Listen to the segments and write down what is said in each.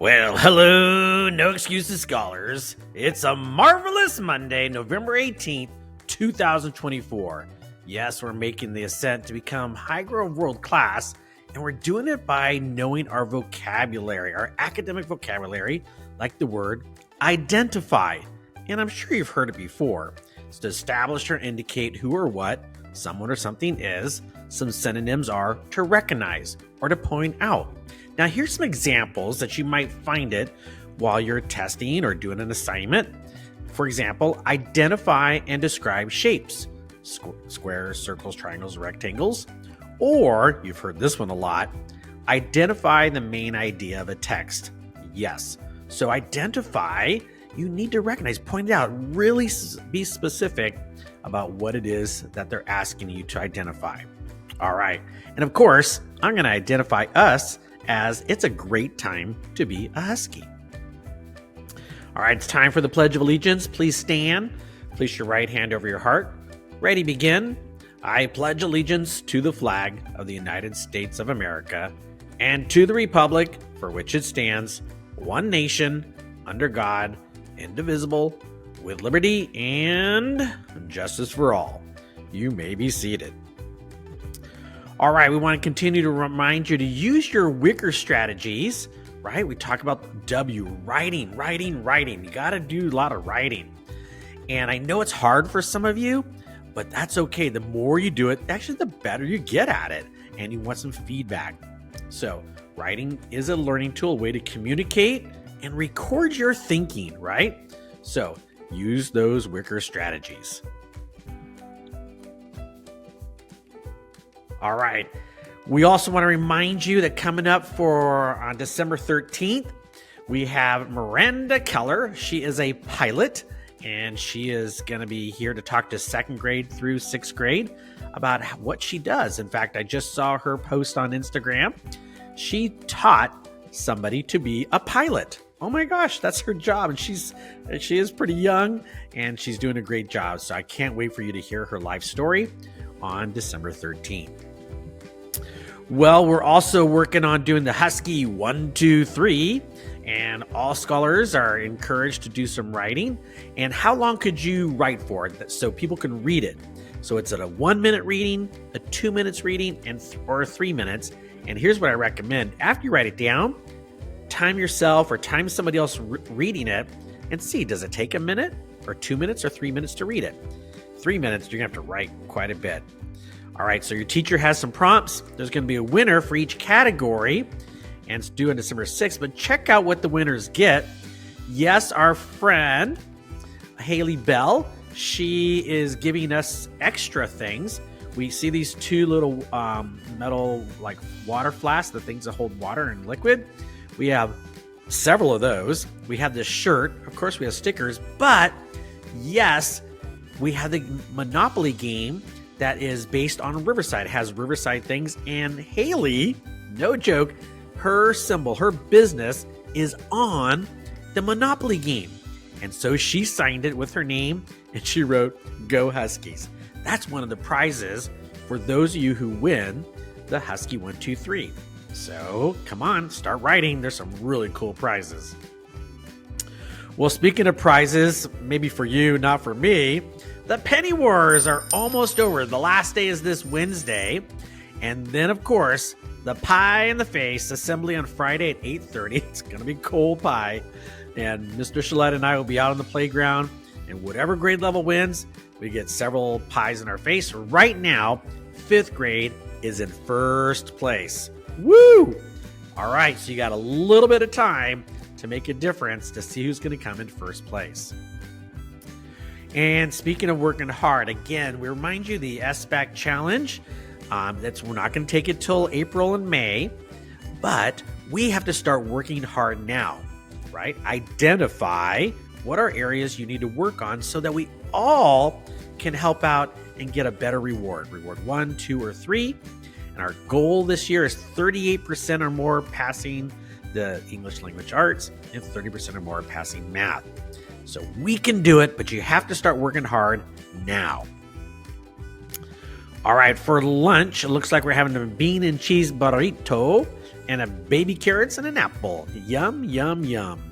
Well, hello, No Excuses Scholars. It's a marvelous Monday, November 18th, 2024. Yes, we're making the ascent to become Highgrove World Class, and we're doing it by knowing our vocabulary, our academic vocabulary, like the word identify. And I'm sure you've heard it before. It's to establish or indicate who or what someone or something is. Some synonyms are to recognize or to point out. Now, here's some examples that you might find it while you're testing or doing an assignment. For example, identify and describe shapes, squares, circles, triangles, rectangles. Or, you've heard this one a lot, identify the main idea of a text. Yes, so identify, you need to recognize, point it out, really be specific about what it is that they're asking you to identify. All right, and of course, I'm going to identify us as it's a great time to be a Husky. All right, it's time for the Pledge of Allegiance. Please stand. Place your right hand over your heart. Ready, begin. I pledge allegiance to the flag of the United States of America and to the republic for which it stands, one nation, under God, indivisible, with liberty and justice for all. You may be seated. All right, we want to continue to remind you to use your wicker strategies, right? We talk about W, writing. You got to do a lot of writing. And I know it's hard for some of you, but that's okay. The more you do it, actually, the better you get at it. And you want some feedback. So writing is a learning tool, a way to communicate and record your thinking, right? So use those wicker strategies. All right. We also want to remind you that coming up on December 13th, we have Miranda Keller. She is a pilot, and she is going to be here to talk to second grade through sixth grade about what she does. In fact, I just saw her post on Instagram. She taught somebody to be a pilot. Oh my gosh, that's her job. And she is pretty young, and she's doing a great job. So I can't wait for you to hear her life story on December 13th. Well, we're also working on doing the Husky 1, 2, 3, and all scholars are encouraged to do some writing. And how long could you write for so people can read it? So it's at a 1 minute reading, a 2 minutes reading, or 3 minutes. And here's what I recommend. After you write it down, time yourself or time somebody else reading it and see, does it take a minute or 2 minutes or 3 minutes to read it? 3 minutes, you're going to have to write quite a bit. All right, so your teacher has some prompts. There's going to be a winner for each category, and it's due on December 6th. But check out what the winners get. Yes, our friend, Haley Bell, she is giving us extra things. We see these two little metal like water flasks, the things that hold water and liquid. We have several of those. We have this shirt. Of course, we have stickers. But, yes, we have the Monopoly game that is based on Riverside. It has Riverside things. And Haley, no joke, her symbol, her business is on the Monopoly game. And so she signed it with her name and she wrote, "Go Huskies." That's one of the prizes for those of you who win the Husky 1, 2, 3. So come on, start writing. There's some really cool prizes. Well, speaking of prizes, maybe for you, not for me, the Penny Wars are almost over. The last day is this Wednesday. And then, of course, the Pie in the Face assembly on Friday at 8:30. It's going to be cold pie. And Mr. Shalette and I will be out on the playground. And whatever grade level wins, we get several pies in our face. Right now, 5th grade is in first place. Woo! All right, so you got a little bit of time to make a difference to see who's going to come in first place. And speaking of working hard, again, we remind you the SBAC challenge. We're not going to take it till April and May, but we have to start working hard now, right? Identify what are areas you need to work on so that we all can help out and get a better reward. Reward 1, 2, or 3. And our goal this year is 38% or more passing the English language arts and 30% or more passing math. So we can do it, but you have to start working hard now. All right, for lunch, it looks like we're having a bean and cheese burrito. and a baby carrots and an apple. Yum, yum, yum.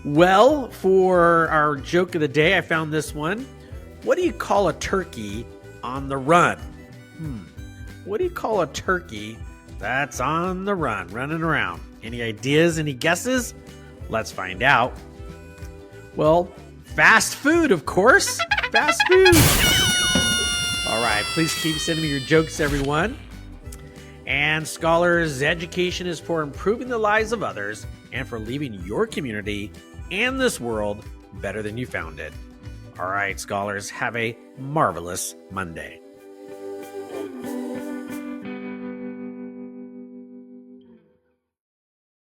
Well, for our joke of the day, I found this one. What do you call a turkey on the run? What do you call a turkey that's on the run, running around? Any ideas, any guesses? Let's find out. Well, fast food, of course. Fast food. All right, please keep sending me your jokes, everyone. And scholars, education is for improving the lives of others and for leaving your community and this world better than you found it. All right, scholars, have a marvelous Monday.